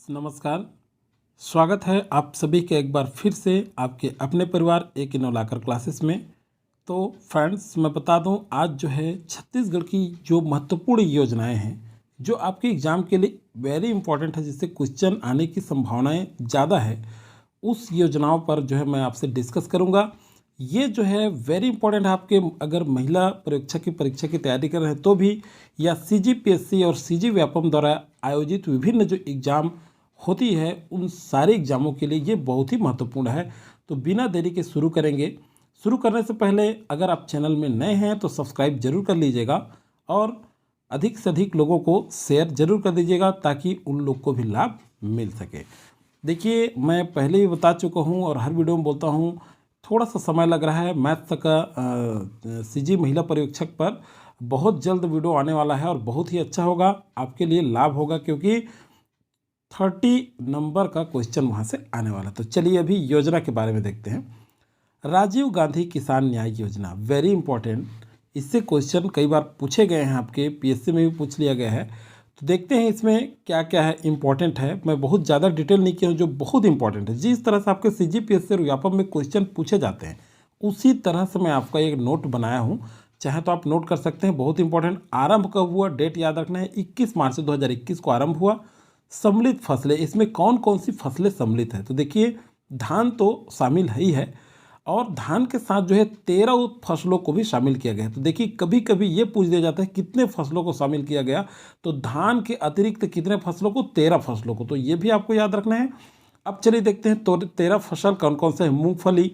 नमस्कार। स्वागत है आप सभी के एक बार फिर से आपके अपने परिवार एक इनोलाकर क्लासेस में। तो फ्रेंड्स, मैं बता दूं, आज जो है छत्तीसगढ़ की जो महत्वपूर्ण योजनाएं हैं जो आपके एग्ज़ाम के लिए वेरी इंपॉर्टेंट है, जिससे क्वेश्चन आने की संभावनाएं ज़्यादा है, उस योजनाओं पर जो है मैं आपसे डिस्कस करूंगा। ये जो है वेरी इंपॉर्टेंट है आपके, अगर महिला परीक्षा की तैयारी कर रहे हैं तो भी, या सीजीपीएससी और सीजी व्यापम द्वारा आयोजित विभिन्न जो एग्ज़ाम होती है उन सारे एग्ज़ामों के लिए ये बहुत ही महत्वपूर्ण है। तो बिना देरी के शुरू करेंगे। शुरू करने से पहले अगर आप चैनल में नए हैं तो सब्सक्राइब जरूर कर लीजिएगा और अधिक से अधिक लोगों को शेयर जरूर कर दीजिएगा ताकि उन लोग को भी लाभ मिल सके। देखिए, मैं पहले भी बता चुका हूँ और हर वीडियो में बोलता हूँ, थोड़ा सा समय लग रहा है मैथ्स का सीजी महिला पर्यवेक्षक पर। बहुत जल्द वीडियो आने वाला है और बहुत ही अच्छा होगा, आपके लिए लाभ होगा, क्योंकि 30 नंबर का क्वेश्चन वहाँ से आने वाला। तो चलिए अभी योजना के बारे में देखते हैं। राजीव गांधी किसान न्याय योजना, वेरी इंपॉर्टेंट। इससे क्वेश्चन कई बार पूछे गए हैं, आपके पीएससी में भी पूछ लिया गया है। तो देखते हैं इसमें क्या क्या है, इंपॉर्टेंट है। मैं बहुत ज़्यादा डिटेल नहीं किया हूँ, जो बहुत इंपॉर्टेंट है। जिस तरह से आपके सीजीपीएससी और व्यापम में क्वेश्चन पूछे जाते हैं उसी तरह से मैं आपका एक नोट बनाया हूँ, चाहे तो आप नोट कर सकते हैं। बहुत इंपॉर्टेंट। आरंभ कब हुआ, डेट याद रखना है, 21 मार्च 2021 को आरंभ हुआ। सम्मिलित फसलें, इसमें कौन कौन सी फसलें सम्मिलित है? तो देखिए, धान तो शामिल ही है और धान के साथ जो है 13 फसलों को भी शामिल किया गया है। तो देखिए, कभी कभी ये पूछ दिया जाता है कितने फसलों को शामिल किया गया, तो धान के अतिरिक्त कितने फसलों को? 13 फसलों को। तो ये भी आपको याद रखना है। अब चलिए देखते हैं तो 13 फसल कौन कौन से हैं। मूंगफली,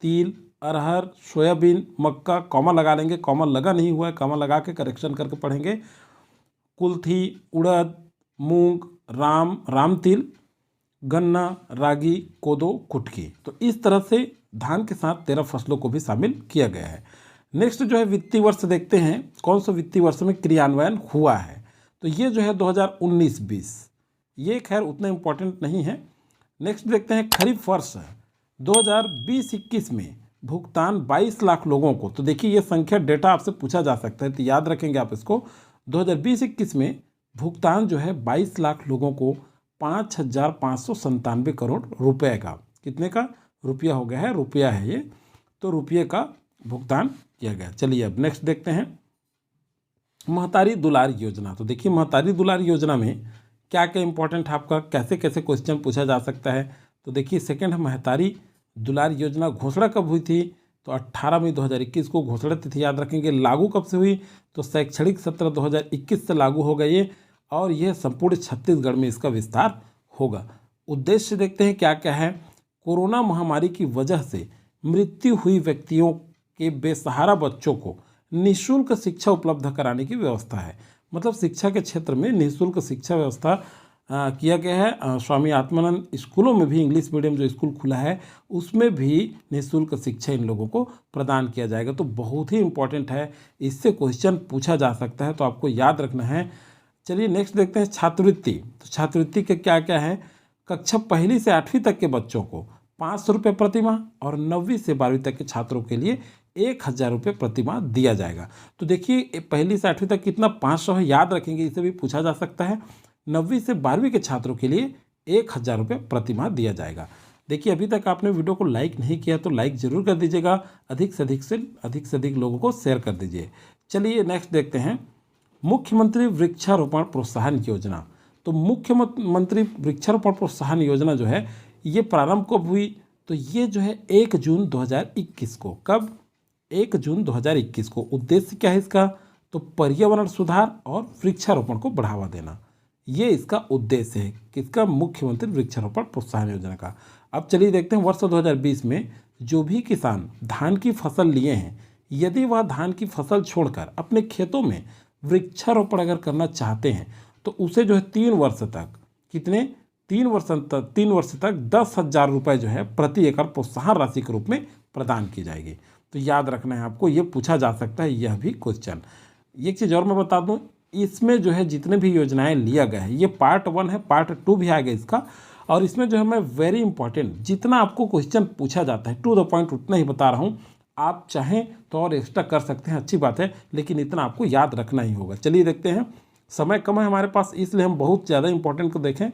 तिल, अरहर, सोयाबीन, मक्का, कॉमा लगा लेंगे, कॉमा लगा नहीं हुआ है, कॉमा लगा के करेक्शन करके पढ़ेंगे। कुल्थी, उड़द, मूंग, राम तिल, गन्ना, रागी, कोदो, कुटकी। तो इस तरह से धान के साथ 13 फसलों को भी शामिल किया गया है। नेक्स्ट जो है वित्तीय वर्ष देखते हैं, कौन सा वित्तीय वर्ष में क्रियान्वयन हुआ है। तो ये जो है 2019-20, ये खैर उतना इम्पोर्टेंट नहीं है। नेक्स्ट देखते हैं खरीफ वर्ष 2020-21 में भुगतान 22 लाख लोगों को। तो देखिए, ये संख्या डेटा आपसे पूछा जा सकता है, तो याद रखेंगे आप इसको। 2020-21 में भुगतान जो है 22 लाख लोगों को 5,597 करोड़ रुपए का, कितने का? रुपया हो गया है, रुपया है ये, तो रुपये का भुगतान किया गया। चलिए अब नेक्स्ट देखते हैं महतारी दुलार योजना। तो देखिए, महतारी दुलार योजना में क्या क्या इंपॉर्टेंट है आपका, कैसे कैसे क्वेश्चन पूछा जा सकता है। तो देखिए, सेकेंड है महतारी दुलार योजना घोषणा कब हुई थी? तो 18 मई 2021 को घोषणा तिथि याद रखेंगे। लागू कब से हुई? तो शैक्षणिक सत्र 2021 से लागू हो गई है और यह संपूर्ण छत्तीसगढ़ में इसका विस्तार होगा। उद्देश्य देखते हैं क्या क्या है। कोरोना महामारी की वजह से मृत्यु हुई व्यक्तियों के बेसहारा बच्चों को निःशुल्क शिक्षा उपलब्ध कराने की व्यवस्था है। मतलब शिक्षा के क्षेत्र में निःशुल्क शिक्षा व्यवस्था किया गया है। स्वामी आत्मानंद स्कूलों में भी, इंग्लिश मीडियम जो स्कूल खुला है उसमें भी निःशुल्क शिक्षा इन लोगों को प्रदान किया जाएगा। तो बहुत ही इंपॉर्टेंट है, इससे क्वेश्चन पूछा जा सकता है, तो आपको याद रखना है। चलिए नेक्स्ट देखते हैं छात्रवृत्ति। तो छात्रवृत्ति के क्या क्या है। कक्षा 1 से 8वीं तक के बच्चों को 500 रुपये प्रतिमाह और 9वीं से 12वीं तक के छात्रों के लिए 1,000 रुपये प्रतिमाह दिया जाएगा। तो देखिए, 1 से 8वीं तक कितना? 500 है, याद रखेंगे, इसे भी पूछा जा सकता है। 9वीं से 12वीं के छात्रों के लिए 1,000 रुपये प्रतिमाह दिया जाएगा। देखिए, अभी तक आपने वीडियो को लाइक नहीं किया तो लाइक जरूर कर दीजिएगा, अधिक से अधिक लोगों को शेयर कर दीजिए। चलिए नेक्स्ट देखते हैं मुख्यमंत्री वृक्षारोपण प्रोत्साहन योजना। तो मुख्यमंत्री वृक्षारोपण प्रोत्साहन योजना जो है ये प्रारंभ कब हुई? तो ये जो है 1 जून 2021 को। कब? 1 जून 2021 को। उद्देश्य क्या है इसका? तो पर्यावरण सुधार और वृक्षारोपण को बढ़ावा देना, ये इसका उद्देश्य है। किसका? मुख्यमंत्री वृक्षारोपण प्रोत्साहन योजना का। अब चलिए देखते हैं वर्ष 2020 में जो भी किसान धान की फसल लिए हैं, यदि वह धान की फसल छोड़कर अपने खेतों में वृक्षारोपण अगर करना चाहते हैं तो उसे जो है 3 वर्ष तक, कितने? 3 वर्ष तक 10,000 रुपये जो है प्रति एकड़ प्रोत्साहन राशि के रूप में प्रदान की जाएगी। तो याद रखना है आपको, ये पूछा जा सकता है यह भी क्वेश्चन। एक चीज़ और मैं बता दूं, इसमें जो है जितने भी योजनाएं लिया गया है, ये पार्ट 1 है, पार्ट 2 भी आएगा इसका। और इसमें जो है मैं वेरी इंपॉर्टेंट जितना आपको क्वेश्चन पूछा जाता है टू द पॉइंट उतना ही बता रहा हूँ। आप चाहें तो और एक्स्ट्रा कर सकते हैं, अच्छी बात है, लेकिन इतना आपको याद रखना ही होगा। चलिए देखते हैं, समय कम है हमारे पास इसलिए हम बहुत ज़्यादा इंपॉर्टेंट को देखें।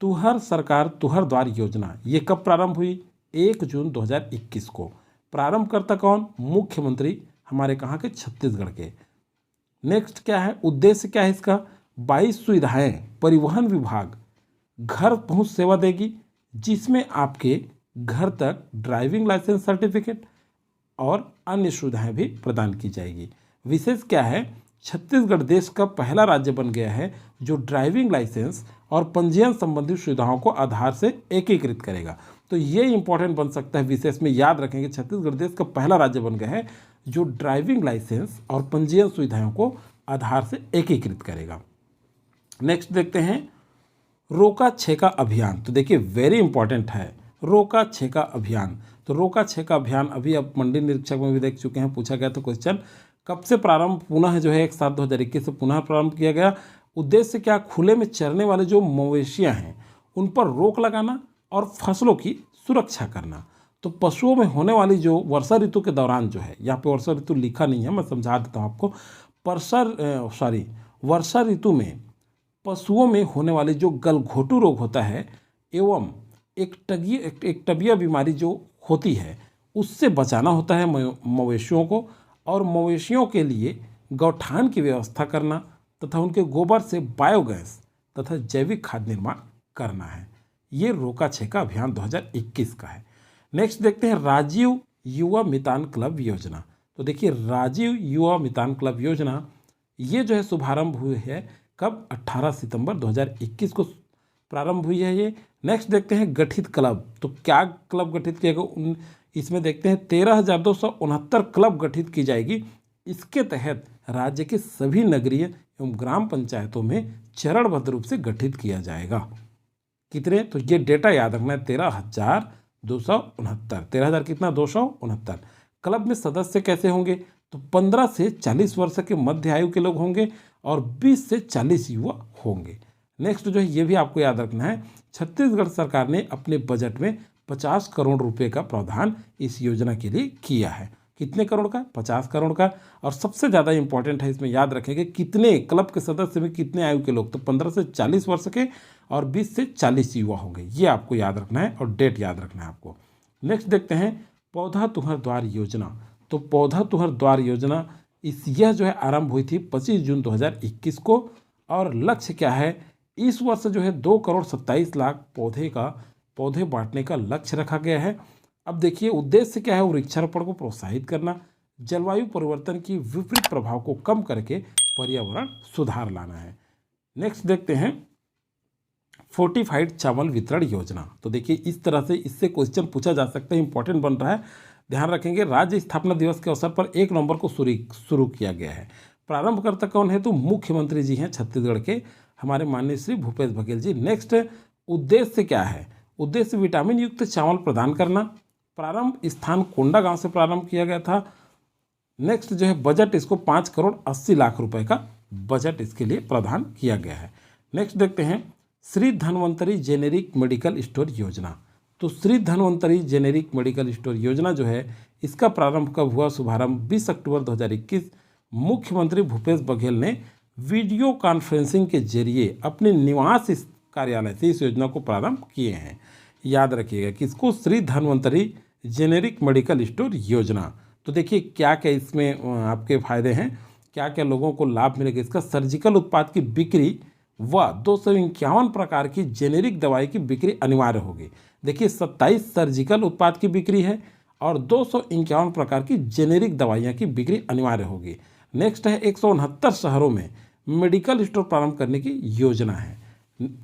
तुहर सरकार तुहर द्वार योजना ये कब प्रारंभ हुई? 1 जून 2021 को। प्रारंभ करता कौन? मुख्यमंत्री हमारे कहाँ के? छत्तीसगढ़ के। नेक्स्ट क्या है? उद्देश्य क्या है इसका? 22 सुविधाएं परिवहन विभाग घर पहुंच सेवा देगी, जिसमें आपके घर तक ड्राइविंग लाइसेंस सर्टिफिकेट और अन्य सुविधाएं भी प्रदान की जाएगी। विशेष क्या है? छत्तीसगढ़ देश का पहला राज्य बन गया है जो ड्राइविंग लाइसेंस और पंजीयन संबंधी सुविधाओं को आधार से एकीकृत करेगा। तो ये इंपॉर्टेंट बन सकता है, विशेष में याद रखेंगे, छत्तीसगढ़ देश का पहला राज्य बन गया है जो ड्राइविंग लाइसेंस और पंजीयन सुविधाओं को आधार से एकीकृत करेगा। नेक्स्ट देखते हैं रोका छेका अभियान। तो देखिए वेरी इंपॉर्टेंट है रोका छेका अभियान। तो रोका छेका अभियान अभी आप मंडी निरीक्षक में भी देख चुके हैं, पूछा गया था क्वेश्चन, कब से प्रारंभ पुनः जो है 1/7/2021 से पुनः प्रारंभ किया गया। उद्देश्य क्या? खुले में चरने वाले जो मवेशियां हैं उन पर रोक लगाना और फसलों की सुरक्षा करना। तो पशुओं में होने वाली जो वर्षा ऋतु के दौरान जो है, यहाँ पे वर्षा ऋतु लिखा नहीं है, मैं समझा देता हूँ आपको। वर्षा ऋतु में पशुओं में होने वाली जो गलघोटू रोग होता है एवं एक टबिया बीमारी जो होती है उससे बचाना होता है मवेशियों को, और मवेशियों के लिए गौठान की व्यवस्था करना तथा उनके गोबर से बायोगैस तथा जैविक खाद निर्माण करना है। ये रोका छेका अभियान 2021 का है। नेक्स्ट देखते हैं राजीव युवा मितान क्लब योजना। तो देखिए राजीव युवा मितान क्लब योजना ये जो है शुभारंभ हुई है कब? 18 सितंबर 2021 को प्रारंभ हुई है ये। नेक्स्ट देखते हैं गठित क्लब। तो क्या क्लब गठित किया गया? इसमें देखते हैं 13,269 क्लब गठित की जाएगी। इसके तहत राज्य के सभी नगरीय एवं ग्राम पंचायतों में चरणबद्ध रूप से गठित किया जाएगा। कितने? तो ये डेटा याद रखना है, 13,269। 13,000 कितना? 269। क्लब में सदस्य कैसे होंगे? तो 15 से 40 वर्ष के मध्य आयु के लोग होंगे और 20 से 40 युवा होंगे। नेक्स्ट जो है ये भी आपको याद रखना है, छत्तीसगढ़ सरकार ने अपने बजट में 50 करोड़ रुपए का प्रावधान इस योजना के लिए किया है। कितने करोड़ का? 50 करोड़ का। और सबसे ज़्यादा इंपॉर्टेंट है, इसमें याद रखेंगे कितने क्लब के सदस्य में कितने आयु के लोग, तो 15 से 40 वर्ष के और 20 से 40 युवा होंगे। ये आपको याद रखना है और डेट याद रखना है आपको। नेक्स्ट देखते हैं पौधा तुहर द्वार योजना। तो पौधा तुहर द्वार योजना यह जो है आरंभ हुई थी 25 जून 2021 को, और लक्ष्य क्या है? इस वर्ष जो है 2,27,00,000 पौधे बांटने का लक्ष्य रखा गया है। अब देखिए उद्देश्य क्या है? वृक्षारोपण को प्रोत्साहित करना, जलवायु परिवर्तन की विपरीत प्रभाव को कम करके पर्यावरण सुधार लाना है। नेक्स्ट देखते हैं फोर्टिफाइड चावल वितरण योजना। तो देखिए इस तरह से इससे क्वेश्चन पूछा जा सकता है, इंपॉर्टेंट बन रहा है, ध्यान रखेंगे। राज्य स्थापना दिवस के अवसर पर 1 नवंबर को शुरू किया गया है। प्रारंभकर्ता कौन है? तो मुख्यमंत्री जी हैं छत्तीसगढ़ के, हमारे माननीय श्री भूपेश बघेल जी। नेक्स्ट उद्देश्य क्या है? उद्देश्य विटामिन युक्त चावल प्रदान करना। प्रारंभ स्थान कोंडागांव से प्रारंभ किया गया था। नेक्स्ट जो है बजट इसको 5,80,00,000 रुपए का बजट इसके लिए प्रदान किया गया है। नेक्स्ट देखते हैं Shri Dhanvantari generic medical store योजना। तो Shri Dhanvantari generic medical store योजना जो है इसका प्रारंभ कब हुआ? शुभारंभ 20 अक्टूबर 2021 मुख्यमंत्री भूपेश बघेल ने वीडियो कॉन्फ्रेंसिंग के जरिए अपने निवास कार्यालय से इस योजना को प्रारंभ किए हैं। याद रखिएगा किसको? Shri Dhanvantari generic medical store योजना। तो देखिए क्या क्या इसमें आपके फायदे हैं, क्या क्या लोगों को लाभ मिलेगा इसका? सर्जिकल उत्पाद की बिक्री व 251 प्रकार की जेनेरिक दवाई की बिक्री अनिवार्य होगी। देखिए 27 सर्जिकल उत्पाद की बिक्री है और 251 प्रकार की जेनेरिक दवाइयाँ की बिक्री अनिवार्य होगी। नेक्स्ट है 169 शहरों में मेडिकल स्टोर प्रारंभ करने की योजना है।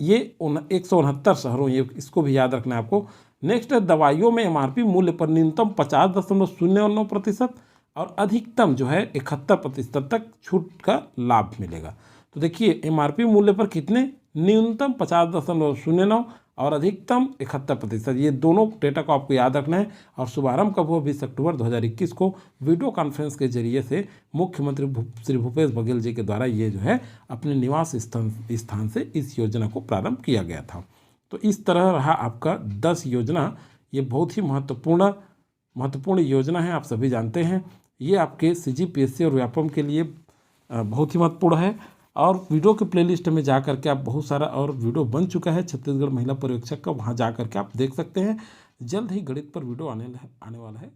ये 169 शहरों, ये इसको भी याद रखना है आपको। नेक्स्ट है दवाइयों में एमआरपी मूल्य पर न्यूनतम 50.09% और अधिकतम जो है 71% तक छूट का लाभ मिलेगा। तो देखिए एमआरपी मूल्य पर कितने? न्यूनतम 50.09 और अधिकतम 71%। ये दोनों डेटा को आपको याद रखना है। और शुभारंभ कब हुआ? 20 अक्टूबर 2021 को वीडियो कॉन्फ्रेंस के जरिए से मुख्यमंत्री श्री भूपेश बघेल जी के द्वारा ये जो है अपने निवास स्थान से इस योजना को प्रारंभ किया गया था। तो इस तरह रहा आपका 10 योजना। ये बहुत ही महत्वपूर्ण योजना है, आप सभी जानते हैं। ये आपके CGPSC और व्यापम के लिए बहुत ही महत्वपूर्ण है। और वीडियो के प्लेलिस्ट में जा करके आप बहुत सारा और वीडियो बन चुका है छत्तीसगढ़ महिला पर्यवेक्षक का, वहाँ जा करके आप देख सकते हैं। जल्द ही गणित पर वीडियो आने वाला है।